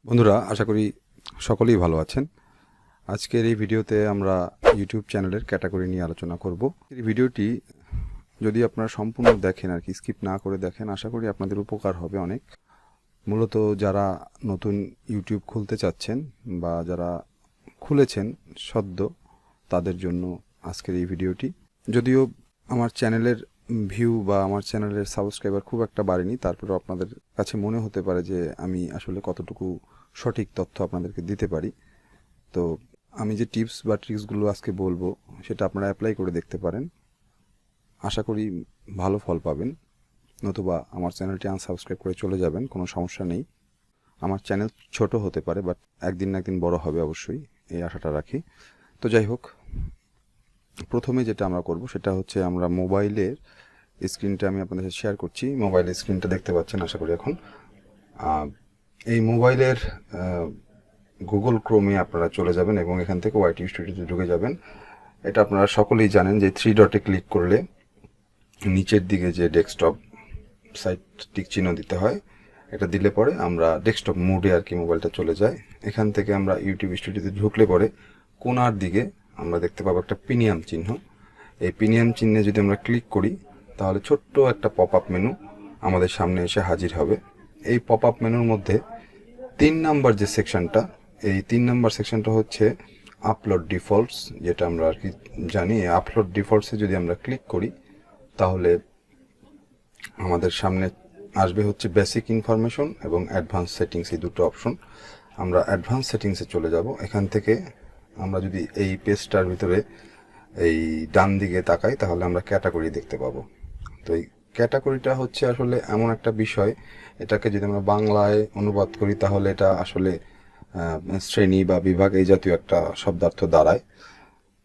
বন্ধুরা, আশা করি সকলেই ভালো আছেন। আজকের এই ভিডিওতে আমরা ইউটিউব চ্যানেলের ক্যাটাগরি নিয়ে আলোচনা করব। এই ভিডিওটি যদি আপনারা সম্পূর্ণ দেখেন আর কি, স্কিপ না করে দেখেন, আশা করি আপনাদের উপকার হবে অনেক। মূলত যারা নতুন ইউটিউব খুলতে চাচ্ছেন বা যারা খুলেছেন সদ্য, তাদের জন্য আজকের এই ভিডিওটি। যদিও আমার চ্যানেলের ভিউ বা আমার চ্যানেলের সাবস্ক্রাইবার খুব একটা বাড়েনি, তারপরেও আপনাদের কাছে মনে হতে পারে যে আমি আসলে কতটুকু সঠিক তথ্য আপনাদেরকে দিতে পারি। তো আমি যে টিপস বা ট্রিক্সগুলো আজকে বলবো সেটা আপনারা অ্যাপ্লাই করে দেখতে পারেন। আশা করি ভালো ফল পাবেন, নতুবা আমার চ্যানেলটি আনসাবস্ক্রাইব করে চলে যাবেন, কোনো সমস্যা নেই। আমার চ্যানেল ছোট হতে পারে, বাট একদিন না একদিন বড় হবে অবশ্যই, এই আশাটা রাখি। তো যাই হোক, প্রথমে যেটা আমরা করব সেটা হচ্ছে আমরা মোবাইলের স্ক্রিনটা আমি আপনাদের সাথে শেয়ার করছি। মোবাইলের স্ক্রিনটা দেখতে পাচ্ছেন আশা করি এখন। এই মোবাইলের গুগল ক্রোমে আপনারা চলে যাবেন এবং এখান থেকে ওয়াইটি স্টুডিওতে ঢুকে যাবেন। এটা আপনারা সকলেই জানেন যে 3 ডটে ক্লিক করলে নিচের দিকে যে ডেস্কটপ সাইট টিক চিহ্ন দিতে হয়, এটা দিলে পরে আমরা ডেস্কটপ মোডে আর কি মোবাইলটা চলে যায়। এখান থেকে আমরা ইউটিউব স্টুডিওতে ঢুকলে পরে কোনার দিকে আমরা দেখতে পাবো একটা পিনিয়াম চিহ্ন। এই পিনিয়াম চিহ্নে যদি আমরা ক্লিক করি তাহলে ছোট্ট একটা পপ আপ মেনু আমাদের সামনে এসে হাজির হবে। এই পপ আপ মেনুর মধ্যে 3 নাম্বার যে সেকশনটা, এই 3 নাম্বার সেকশনটা হচ্ছে আপলোড ডিফল্টস, যেটা আমরা আর কি জানি। আপলোড ডিফল্টসে যদি আমরা ক্লিক করি তাহলে আমাদের সামনে আসবে হচ্ছে বেসিক ইনফরমেশন এবং অ্যাডভান্স সেটিংস, এই দুটো অপশন। আমরা অ্যাডভান্স সেটিংসে চলে যাব। এখান থেকে আমরা যদি এই পেজটার ভিতরে এই ডান দিকে তাকাই তাহলে আমরা ক্যাটাগরি দেখতে পাবো। তো এই ক্যাটাগরিটা হচ্ছে আসলে এমন একটা বিষয়, এটাকে যদি আমরা বাংলায় অনুবাদ করি তাহলে এটা আসলে শ্রেণী বা বিভাগ এই জাতীয় একটা শব্দার্থ দাঁড়ায়।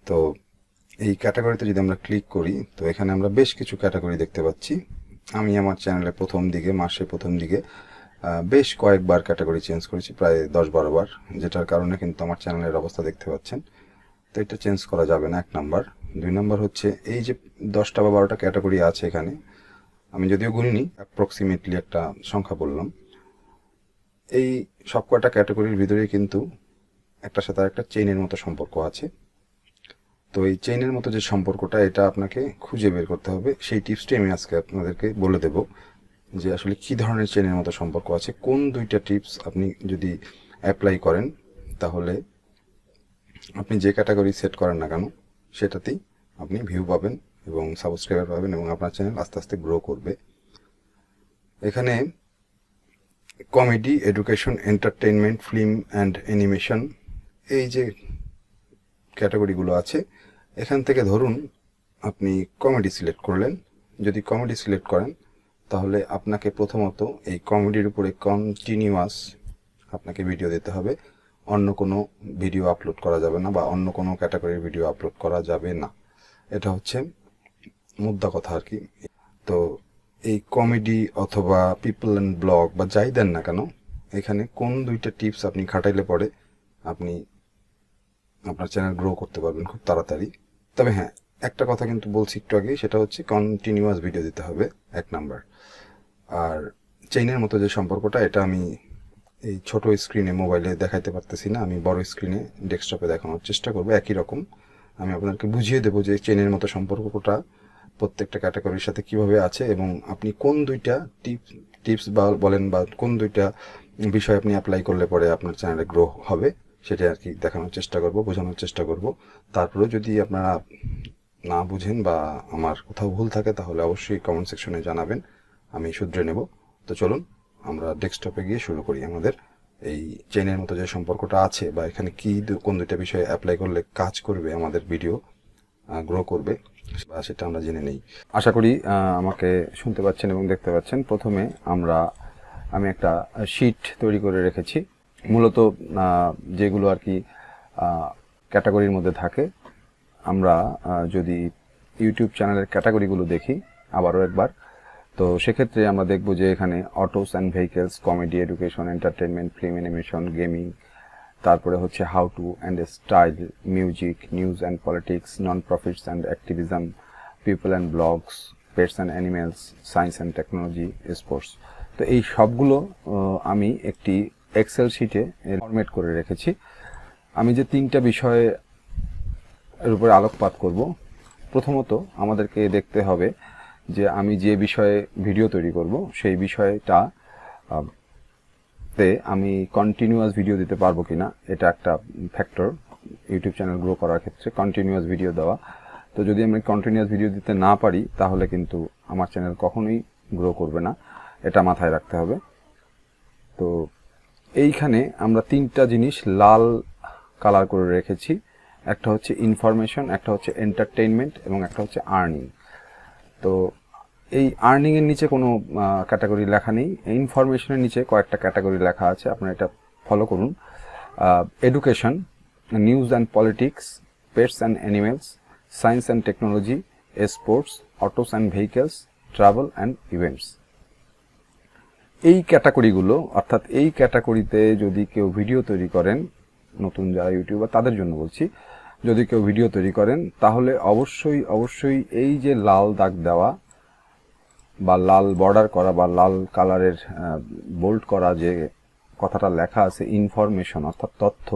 তো এই ক্যাটাগরিতে যদি আমরা ক্লিক করি তো এখানে আমরা বেশ কিছু ক্যাটাগরি দেখতে পাচ্ছি। আমি আমার চ্যানেলে মাসে প্রথম দিকে বেশ কয়েকবার ক্যাটাগরি চেঞ্জ করেছি, প্রায় 10-12 বার, যেটার কারণে কিন্তু আমার চ্যানেলের অবস্থা দেখতে পাচ্ছেন। তো এটা চেঞ্জ করা যাবে না, 1 নাম্বার। 2 নাম্বার হচ্ছে এই যে 10টা বা 12টা ক্যাটাগরি আছে এখানে, আমি যদিও গুনিনি, অ্যাপ্রক্সিমেটলি একটা সংখ্যা বললাম। এই সব কয়টা ক্যাটাগরির ভিতরে কিন্তু একটার সাথে একটা চেইনের মতো সম্পর্ক আছে। তো এই চেইনের মতো যে সম্পর্কটা, এটা আপনাকে খুঁজে বের করতে হবে। সেই টিপসটি আমি আজকে আপনাদেরকে বলে দেব যে আসলে কি ধরনের চেইনের মতো সম্পর্ক আছে। কোন 2টা টিপস আপনি যদি অ্যাপ্লাই করেন তাহলে আপনি যে ক্যাটাগরি সেট করেন না কেন সেটাতেই আপনি ভিউ পাবেন এবং সাবস্ক্রাইবার পাবেন এবং আপনার চ্যানেল আস্তে আস্তে গ্রো করবে। এখানে comedy, education, entertainment, film and animation, এই যে ক্যাটাগরিগুলো আছে, এখান থেকে ধরুন আপনি কমেডি সিলেক্ট করলেন। যদি কমেডি সিলেক্ট করেন তাহলে আপনাকে প্রথমত এই কমেডির উপরে কন্টিনিউয়াস আপনাকে ভিডিও দিতে হবে। অন্য কোনো ভিডিও আপলোড করা যাবে না বা অন্য কোনো ক্যাটাগরির ভিডিও আপলোড করা যাবে না, এটা হচ্ছে মুদ্রা কথা আর কি। তো এই কমেডি অথবা পিপল অ্যান্ড ব্লগ বা যাই দেন না কেন, এখানে কোন 2টা টিপস আপনি খাটাইলে পরে আপনি আপনার চ্যানেল গ্রো করতে পারবেন খুব তাড়াতাড়ি। তবে হ্যাঁ, একটা কথা কিন্তু বলছি একটু আগে, সেটা হচ্ছে কন্টিনিউয়াস ভিডিও দিতে হবে, 1 নাম্বার। আর চেইনের মতো যে সম্পর্কটা, এটা আমি এই ছোট স্ক্রিনে মোবাইলে দেখাইতে পারতেছি না, আমি বড় স্ক্রিনে ডেস্কটপে দেখানোর চেষ্টা করবো। একই রকম আমি আপনাদেরকে বুঝিয়ে দেবো যে চেইনের মতো সম্পর্কটা প্রত্যেকটা ক্যাটাগরির সাথে কিভাবে আছে এবং আপনি কোন 2টা টিপস বা বলেন বা কোন 2টা বিষয় আপনি অ্যাপ্লাই করলে পরে আপনার চ্যানেলে গ্রো হবে, সেটা আর কি দেখানোর চেষ্টা করব, বোঝানোর চেষ্টা করব। তারপরে যদি আপনারা না বুঝেন বা আমার কোথাও ভুল থাকে তাহলে অবশ্যই কমেন্ট সেকশনে জানাবেন, আমি শুধরে নেব। তো চলুন আমরা ডেস্কটপে গিয়ে শুরু করি আমাদের এই চেইনের মতো যে সম্পর্কটা আছে, বা এখানে কি কোন 2টা বিষয়ে অ্যাপ্লাই করলে কাজ করবে, আমাদের ভিডিও গ্রো করবে, বা সেটা আমরা জেনে নেই। আশা করি আমাকে শুনতে পাচ্ছেন এবং দেখতে পাচ্ছেন। প্রথমে আমি একটা শিট তৈরি করে রেখেছি, মূলত যেগুলো আর কি ক্যাটাগরির মধ্যে থাকে। আমরা যদি ইউটিউব চ্যানেলের ক্যাটাগরিগুলো দেখি আবারও একবার, তো সেক্ষেত্রে আমরা দেখব যে এখানে autos and vehicles, comedy, education, entertainment, film, animation, gaming, তারপরে হচ্ছে how to and style, music, news and politics, non profits and activism, people and blogs, pets and animals, science and technology, sports. তো এই সবগুলো আমি একটি Excel শিটে format করে রেখেছি। আমি যে 3টা বিষয়ে এর উপরে আলোকপাত করব, প্রথমত আমাদেরকে দেখতে হবে যে আমি যে বিষয়ে ভিডিও তৈরি করব সেই বিষয়টা তে আমি কন্টিনিউয়াস ভিডিও দিতে পারবো কিনা, এটা একটা ফ্যাক্টর ইউটিউব চ্যানেল গ্রো করার ক্ষেত্রে, কন্টিনিউয়াস ভিডিও দেওয়া। তো যদি আমি কন্টিনিউয়াস ভিডিও দিতে না পারি তাহলে কিন্তু আমার চ্যানেল কখনোই গ্রো করবে না, এটা মাথায় রাখতে হবে। তো এইখানে আমরা 3টা জিনিস লাল কালার করে রেখেছি, একটা হচ্ছে ইনফরমেশন, একটা হচ্ছে এন্টারটেইনমেন্ট এবং একটা হচ্ছে আর্নিং। তো এই আর্নিং এর নিচে কোনো ক্যাটাগরি লেখা নেই, ইনফরমেশনের নিচে কয়েকটা ক্যাটাগরি লেখা আছে, আপনারা এটা ফলো করুন। Education, news and politics, pets and animals, science and technology, sports, autos and vehicles, travel and events. এই ক্যাটাগরিগুলো, অর্থাৎ এই ক্যাটাগরিতে যদি কেউ ভিডিও তৈরি করেন, নতুন যারা ইউটিউবার তাদের জন্য বলছি, যদি কেউ ভিডিও তৈরি করেন তাহলে অবশ্যই এই যে লাল দাগ দেওয়া বা লাল বর্ডার করা বা লাল কালারের বোল্ড করা যে কথাটা লেখা আছে ইনফরমেশন অর্থাৎ তথ্য,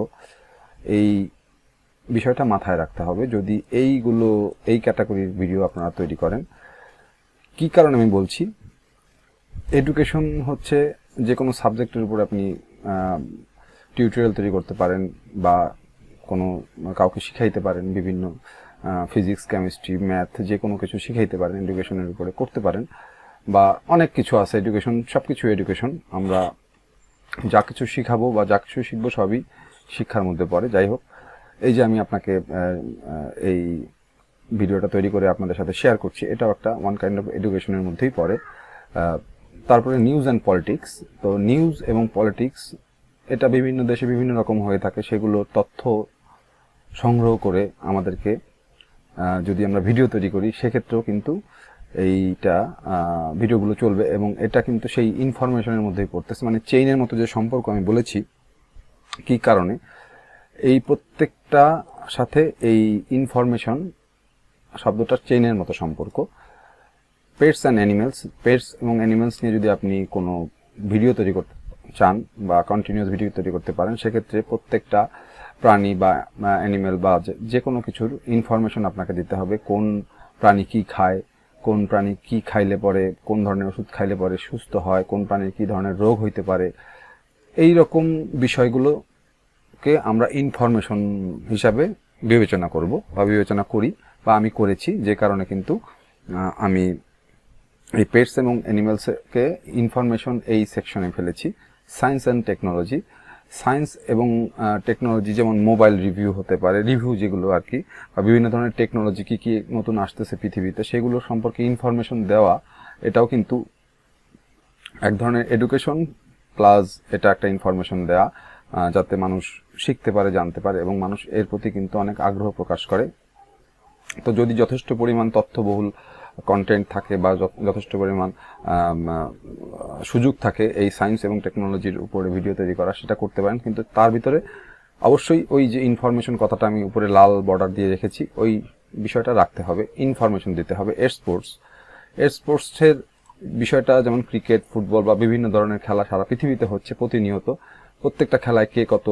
এই বিষয়টা মাথায় রাখতে হবে যদি এই ক্যাটাগরির ভিডিও আপনারা তৈরি করেন। কি কারণে আমি বলছি, এডুকেশন হচ্ছে যে কোনো সাবজেক্টের উপর আপনি টিউটোরিয়াল তৈরি করতে পারেন বা কোনো কাউকে শিখাইতে পারেন, বিভিন্ন ফিজিক্স, কেমিস্ট্রি, ম্যাথ যে কোনো কিছু শিখাইতে পারেন, এডুকেশনের উপরে করতে পারেন, বা অনেক কিছু আছে এডুকেশন, সব কিছু এডুকেশন। আমরা যা কিছু শিখাবো বা যা কিছু শিখবো সবই শিক্ষার মধ্যে পড়ে। যাই হোক, এই যে আমি আপনাকে এই ভিডিওটা তৈরি করে আপনাদের সাথে শেয়ার করছি, এটাও একটা ওয়ান কাইন্ড অফ এডুকেশনের মধ্যেই পড়ে। তারপরে নিউজ অ্যান্ড পলিটিক্স। তো নিউজ এবং পলিটিক্স এটা বিভিন্ন দেশে বিভিন্ন রকম হয়ে থাকে, সেগুলো তথ্য সংগ্রহ করে আমাদেরকে যদি আমরা ভিডিও তৈরি করি সেক্ষেত্রেও কিন্তু এইটা ভিডিওগুলো চলবে এবং এটা কিন্তু সেই ইনফরমেশনের মধ্যেই পড়তেছে, মানে চেইনের মতো যে সম্পর্ক আমি বলেছি। কি কারণে? এই প্রত্যেকটা সাথে এই ইনফরমেশন শব্দটার চেইনের মতো সম্পর্ক। পেটস অ্যান্ড অ্যানিমেলস, পেটস এবং অ্যানিমেলস নিয়ে যদি আপনি কোনো ভিডিও তৈরি করতে চান বা কন্টিনিউয়াস ভিডিও তৈরি করতে পারেন, সেক্ষেত্রে প্রত্যেকটা প্রাণী বা অ্যানিমেল বা যে কোনো কিছুর ইনফরমেশন আপনাকে দিতে হবে। কোন প্রাণী কি খায়, কোন প্রাণী কি খাইলে পরে, কোন ধরনের ওষুধ খাইলে পরে সুস্থ হয়, কোন প্রাণীর কি ধরনের রোগ হইতে পারে, এই রকম বিষয়গুলোকে আমরা ইনফরমেশন হিসাবে বিবেচনা করব বা বিবেচনা করি বা আমি করেছি, যে কারণে কিন্তু আমি এই পেটস এবং অ্যানিমেলসকে ইনফরমেশন এই সেকশনে ফেলেছি। সায়েন্স অ্যান্ড টেকনোলজি, সায়েন্স এবং টেকনোলজি যেমন মোবাইল রিভিউ হতে পারে, রিভিউ যেগুলো আর কি, বা বিভিন্ন ধরনের টেকনোলজি কী কী নতুন আসতেছে পৃথিবীতে সেগুলো সম্পর্কে ইনফরমেশন দেওয়া, এটাও কিন্তু এক ধরনের এডুকেশন প্লাস এটা একটা ইনফরমেশন দেওয়া, যাতে মানুষ শিখতে পারে, জানতে পারে এবং মানুষ এর প্রতি কিন্তু অনেক আগ্রহ প্রকাশ করে। তো যদি যথেষ্ট পরিমাণ তথ্যবহুল কন্টেন্ট থাকে বা যথেষ্ট পরিমাণ সুযোগ থাকে এই সায়েন্স এবং টেকনোলজির উপরে ভিডিও তৈরি করা, সেটা করতে পারেন। কিন্তু তার ভিতরে অবশ্যই ওই যে ইনফরমেশন কথাটা আমি উপরে লাল বর্ডার দিয়ে রেখেছি, ওই বিষয়টা রাখতে হবে, ইনফরমেশন দিতে হবে। স্পোর্টসের বিষয়টা যেমন ক্রিকেট, ফুটবল বা বিভিন্ন ধরনের খেলা সারা পৃথিবীতে হচ্ছে প্রতিনিয়ত। প্রত্যেকটা খেলায় কে কত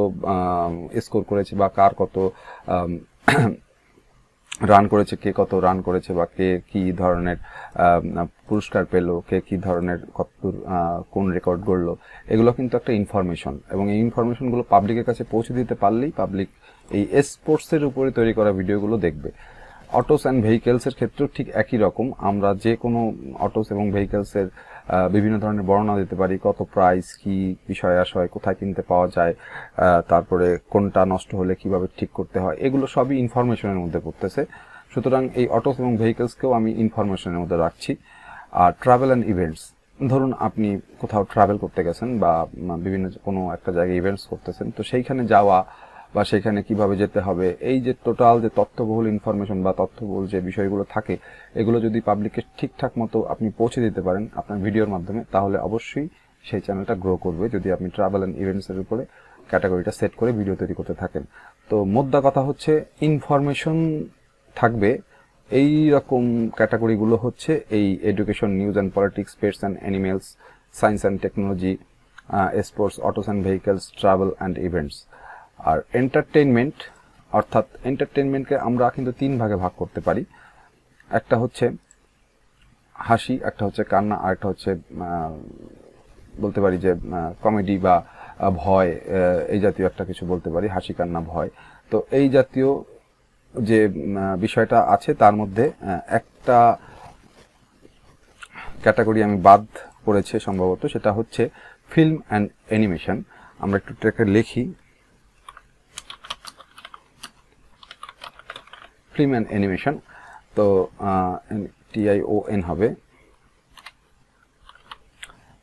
স্কোর করেছে বা কার কত রান করেছে, কে কত রান করেছে বা কে কি ধরনের পুরস্কার পেল, কে কি ধরনের কোন রেকর্ড গড়লো, এগুলো কিন্তু একটা ইনফরমেশন এবং এই ইনফরমেশনগুলো পাবলিকের কাছে পৌঁছে দিতে পারলেই পাবলিক এই স্পোর্টসের উপরে তৈরি করা ভিডিওগুলো দেখবে। অটোস অ্যান্ড ভেহিকেলসের ক্ষেত্রেও ঠিক একই রকম, আমরা যে কোনো অটোস এবং ভেহিকেলসের বিভিন্ন ধরনের বর্ণনা দিতে পারি, কত প্রাইস, কি বিষয় আশয়, কোথায় কিনতে পাওয়া যায়, তারপরে কোনটা নষ্ট হলে কিভাবে ঠিক করতে হয়, এগুলো সবই ইনফরমেশনের মধ্যে পড়তেছে। সুতরাং এই অটোস এবং ভেহিকেলসকেও আমি ইনফরমেশনের মধ্যে রাখছি। আর ট্রাভেল অ্যান্ড ইভেন্টস, ধরুন আপনি কোথাও ট্রাভেল করতে গেছেন বা বিভিন্ন কোনো একটা জায়গায় ইভেন্টস করতেছেন, তো সেইখানে যাওয়া বা সেখানে কিভাবে যেতে হবে, এই যে টোটাল যে তথ্যবহুল ইনফরমেশন বা তথ্যবহুল যে বিষয়গুলো থাকে, এগুলো যদি পাবলিককে ঠিকঠাক মতো আপনি পৌঁছে দিতে পারেন আপনার ভিডিওর মাধ্যমে, তাহলে অবশ্যই সেই চ্যানেলটা গ্রো করবে, যদি আপনি ট্রাভেল অ্যান্ড ইভেন্টসের উপরে ক্যাটাগরিটা সেট করে ভিডিও তৈরি করতে থাকেন। তো মোদ্দা কথা হচ্ছে ইনফরমেশন থাকবে। এই রকম ক্যাটাগরিগুলো হচ্ছে এই education, news and politics, pets and animals, science and technology, sports, autos and vehicles, travel and events. আর এন্টারটেইনমেন্ট, অর্থাৎ এন্টারটেইনমেন্টকে আমরা কিন্তু 3 ভাগে ভাগ করতে পারি। একটা হচ্ছে হাসি, একটা হচ্ছে কান্না, আর একটা হচ্ছে বলতে পারি যে কমেডি বা ভয়, এই জাতীয় একটা কিছু বলতে পারি, হাসি কান্না ভয়। তো এই জাতীয় যে বিষয়টা আছে তার মধ্যে একটা ক্যাটাগরি আমি বাদ পড়েছে সম্ভবত, সেটা হচ্ছে ফিল্ম অ্যান্ড অ্যানিমেশন। আমরা একটু ট্র্যাকে লিখি, ফিল্ম অ্যান্ড অ্যানিমেশন। তো TION হবে।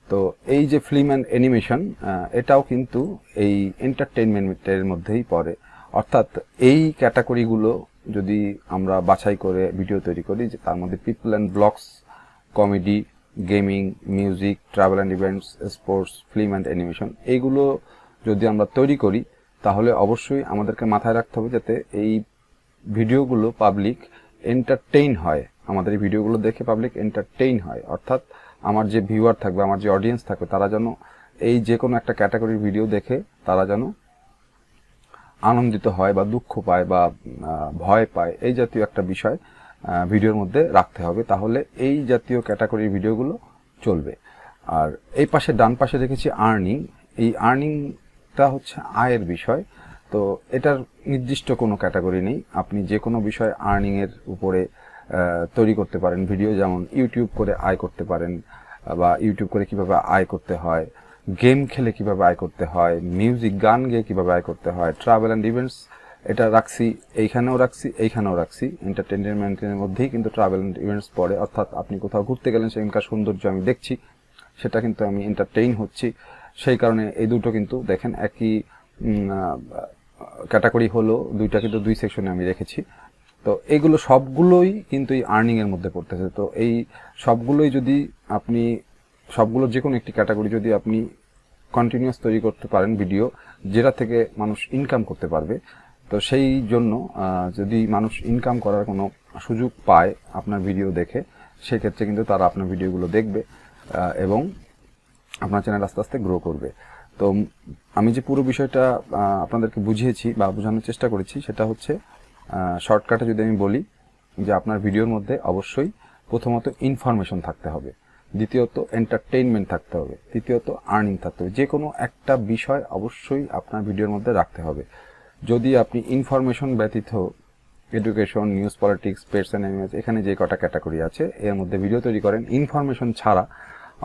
তো এই যে ফিল্ম অ্যান্ড অ্যানিমেশন, এটাও কিন্তু এই এন্টারটেইনমেন্টের মধ্যেই পড়ে। অর্থাৎ এই ক্যাটাগরিগুলো যদি আমরা বাছাই করে ভিডিও তৈরি করি, যে তার মধ্যে people and blogs, comedy, gaming, music, travel and events, sports, film and animation, এইগুলো যদি আমরা তৈরি করি তাহলে অবশ্যই আমাদেরকে মাথায় রাখতে হবে যাতে এই ভিডিওগুলো পাবলিক এন্টারটেইন হয়, আমাদের এই ভিডিওগুলো দেখে পাবলিক এন্টারটেইন হয়। অর্থাৎ আমার যে ভিউয়ার থাকবে, আমার যে অডিয়েন্স থাকবে, তারা যেন এই যে কোনো একটা ক্যাটাগরির ভিডিও দেখে তারা যেন আনন্দিত হয় বা দুঃখ পায় বা ভয় পায়, এই জাতীয় একটা বিষয় ভিডিওর মধ্যে রাখতে হবে, তাহলে এই জাতীয় ক্যাটাগরির ভিডিওগুলো চলবে। আর এই পাশে ডান পাশে রেখেছি আর্নিং। এই আর্নিংটা হচ্ছে আয়ের বিষয়। তো এটার নির্দিষ্ট কোনো ক্যাটাগরি নেই, আপনি যে কোনো বিষয় আর্নিংয়ের উপরে তৈরি করতে পারেন ভিডিও, যেমন ইউটিউব করে আয় করতে পারেন, বা ইউটিউব করে কিভাবে আয় করতে হয়, গেম খেলে কিভাবে আয় করতে হয়, মিউজিক গান গেয়ে কিভাবে আয় করতে হয়, ট্রাভেল অ্যান্ড ইভেন্টস, এটা রাখছি, এইখানেও রাখছি, এইখানেও রাখছি। এন্টারটেনমেন্টের মধ্যেই কিন্তু ট্রাভেল অ্যান্ড ইভেন্টস পড়ে। অর্থাৎ আপনি কোথাও ঘুরতে গেলেন, সেখানকার সৌন্দর্য আমি দেখছি, সেটা কিন্তু আমি এন্টারটেইন হচ্ছি। সেই কারণে এই দুটো কিন্তু দেখেন একই ক্যাটাগরি হলো, দুইটা কিন্তু 2 সেকশনে আমি রেখেছি। তো এইগুলো সবগুলোই কিন্তু এই আর্নিংয়ের মধ্যে পড়তেছে। তো এই সবগুলোই যদি আপনি, সবগুলোর যে কোনো একটি ক্যাটাগরি যদি আপনি কন্টিনিউয়াস তৈরি করতে পারেন ভিডিও, যেটা থেকে মানুষ ইনকাম করতে পারবে, তো সেই জন্য যদি মানুষ ইনকাম করার কোনো সুযোগ পায় আপনার ভিডিও দেখে, সেক্ষেত্রে কিন্তু তারা আপনার ভিডিওগুলো দেখবে এবং আপনার চ্যানেল আস্তে আস্তে গ্রো করবে। তো আমি যে পুরো বিষয়টা আপনাদেরকে বুঝিয়েছি বা বোঝানোর চেষ্টা করেছি, সেটা হচ্ছে শর্টকাটে যদি আমি বলি যে আপনার ভিডিওর মধ্যে অবশ্যই প্রথমত ইনফরমেশন থাকতে হবে, দ্বিতীয়ত এন্টারটেইনমেন্ট থাকতে হবে, তৃতীয়ত আর্নিং থাকতে হবে। যে কোনো একটা বিষয় অবশ্যই আপনার ভিডিওর মধ্যে রাখতে হবে। যদি আপনি ইনফরমেশন ব্যতীত education, news, politics, pets and animals, এখানে যে কটা ক্যাটাগরি আছে এর মধ্যে ভিডিও তৈরি করেন ইনফরমেশন ছাড়া,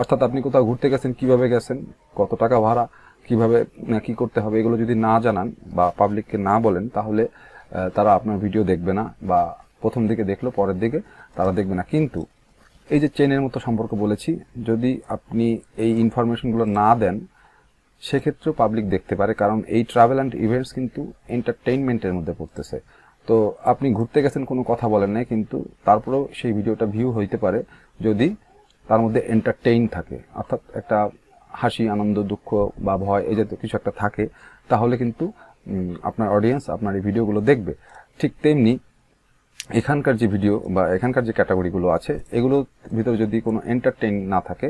অর্থাৎ আপনি কোথাও ঘুরতে গেছেন, কিভাবে গেছেন, কত টাকা ভাড়া, কিভাবে কি করতে হবে, এগুলো যদি না জানান বা পাবলিককে না বলেন, তাহলে তারা আপনার ভিডিও দেখবে না, বা প্রথম দিকে দেখলো পরের দিকে তারা দেখবে না। কিন্তু এই যে চেনের মতো সম্পর্ক বলেছি, যদি আপনি এই ইনফরমেশনগুলো না দেন সেক্ষেত্রেও পাবলিক দেখতে পারে, কারণ এই ট্রাভেল অ্যান্ড ইভেন্টস কিন্তু এন্টারটেইনমেন্টের মধ্যে পড়তেছে। তো আপনি ঘুরতে গেছেন, কোনো কথা বলেন নাই, কিন্তু তারপরেও সেই ভিডিওটা ভিউ হইতে পারে যদি তার মধ্যে এন্টারটেইন থাকে, অর্থাৎ একটা হাসি, আনন্দ, দুঃখ বা ভয় এই জাতীয় কিছু একটা থাকে, তাহলে কিন্তু আপনার অডিয়েন্স আপনার এই ভিডিওগুলো দেখবে। ঠিক তেমনি এখানকার যে ভিডিও বা এখানকার যে ক্যাটাগরিগুলো আছে, এগুলোর ভিতরে যদি কোনো এন্টারটেইন না থাকে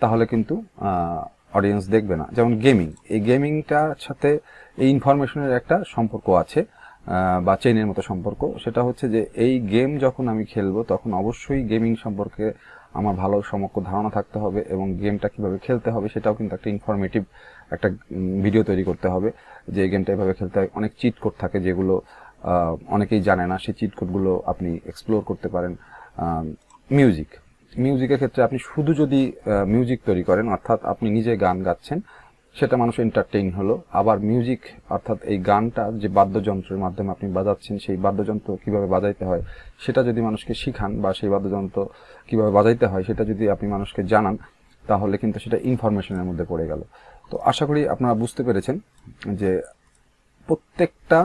তাহলে কিন্তু অডিয়েন্স দেখবে না। যেমন গেমিং, এই গেমিংটার সাথে এই ইনফরমেশনের একটা সম্পর্ক আছে বা চেইনের মতো সম্পর্ক। সেটা হচ্ছে যে এই গেম যখন আমি খেলবো তখন অবশ্যই গেমিং সম্পর্কে আমার ভালো সম্যক ধারণা থাকতে হবে, এবং গেমটা কিভাবে খেলতে হবে সেটাও কিন্তু একটা ইনফরমেটিভ একটা ভিডিও তৈরি করতে হবে, যে এই গেমটা এভাবে খেলতে হয়। অনেক চিট কোড থাকে যেগুলো অনেকেই জানে না, সেই চিট কোডগুলো আপনি এক্সপ্লোর করতে পারেন। মিউজিকের ক্ষেত্রে আপনি শুধু যদি মিউজিক তৈরি করেন, অর্থাৎ আপনি নিজে গান গাচ্ছেন, সেটা মানুষ এন্টারটেইন হলো। আবার মিউজিক অর্থাৎ এই গানটা যে বাদ্যযন্ত্রের মাধ্যমে আপনি বাজাচ্ছেন, সেই বাদ্যযন্ত্র কিভাবে বাজাইতে হয় সেটা যদি মানুষকে শিখান, বা সেই বাদ্যযন্ত্র কিভাবে বাজাইতে হয় সেটা যদি আপনি মানুষকে জানান, তাহলে কিন্তু সেটা ইনফরমেশনের মধ্যে পড়ে গেল। তো আশা করি আপনারা বুঝতে পেরেছেন যে প্রত্যেকটা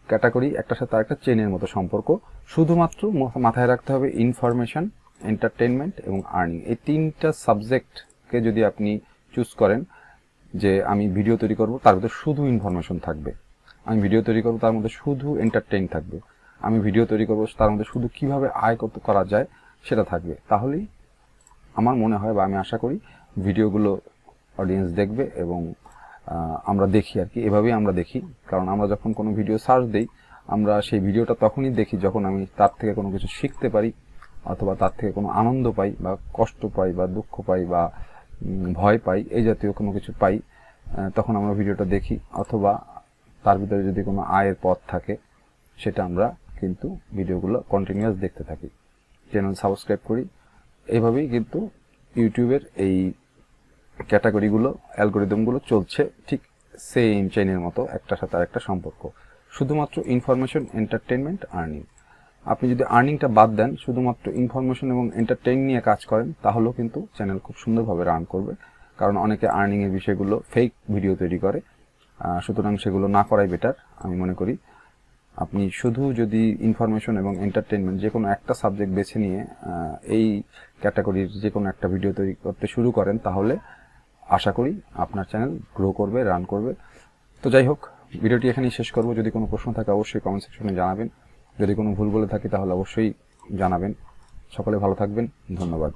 ক্যাটাগরি একটার সাথে আরেকটা চেইনের মতো সম্পর্ক। শুধুমাত্র মাথায় রাখতে হবে ইনফরমেশন, এন্টারটেইনমেন্ট এবং আর্নিং, এই 3টা সাবজেক্টকে যদি আপনি চুজ করেন, যে আমি ভিডিও তৈরি করব তার মধ্যে শুধু ইনফরমেশন থাকবে, আমি ভিডিও তৈরি করব তার মধ্যে শুধু এন্টারটেইন থাকবে, আমি ভিডিও তৈরি করব তার মধ্যে শুধু কিভাবে আয় করা যায় সেটা থাকবে, তাহলেই আমার মনে হয় বা আমি আশা করি ভিডিওগুলো অডিয়েন্স দেখবে এবং আমরা দেখি আর কি, এভাবেই আমরা দেখি। কারণ আমরা যখন কোনো ভিডিও সার্চ দিই, আমরা সেই ভিডিওটা তখনই দেখি যখন আমি তার থেকে কোনো কিছু শিখতে পারি, অথবা তার থেকে কোনো আনন্দ পাই, বা কষ্ট পাই, বা দুঃখ পাই, বা ভয় পাই, এই জাতীয় কোনো কিছু পাই, তখন আমরা ভিডিওটা দেখি। অথবা তার ভিতরে যদি কোনো আয়ের পথ থাকে, সেটা আমরা কিন্তু ভিডিওগুলো কন্টিনিউয়াস দেখতে থাকি, চ্যানেল সাবস্ক্রাইব করি। এইভাবেই কিন্তু ইউটিউবের এই ক্যাটাগরিগুলো, অ্যালগোরিদমগুলো চলছে ঠিক সেম চেইনের মতো, একটার সাথে আরেকটা সম্পর্ক। শুধুমাত্র ইনফরমেশন, এন্টারটেনমেন্ট, আর্নিং। আপনি যদি আর্নিংটা বাদ দেন, শুধুমাত্র ইনফরমেশন এবং এন্টারটেইন নিয়ে কাজ করেন, তাহলেও কিন্তু চ্যানেল খুব সুন্দরভাবে রান করবে। কারণ অনেকে আর্নিংয়ের বিষয়গুলো ফেক ভিডিও তৈরি করে, সুতরাং সেগুলো না করাই বেটার আমি মনে করি। আপনি শুধু যদি ইনফরমেশন এবং এন্টারটেনমেন্ট যে কোনো একটা সাবজেক্ট বেছে নিয়ে এই ক্যাটাগরির যে কোনো একটা ভিডিও তৈরি করতে শুরু করেন, তাহলে আশা করি আপনার চ্যানেল গ্রো করবে, রান করবে। তো যাই হোক, ভিডিওটি এখানেই শেষ করব। যদি কোনো প্রশ্ন থাকে অবশ্যই কমেন্ট সেকশনে জানাবেন। যদি কোনো ভুল বলে থাকি তাহলে অবশ্যই জানাবেন। সকলে ভালো থাকবেন, ধন্যবাদ।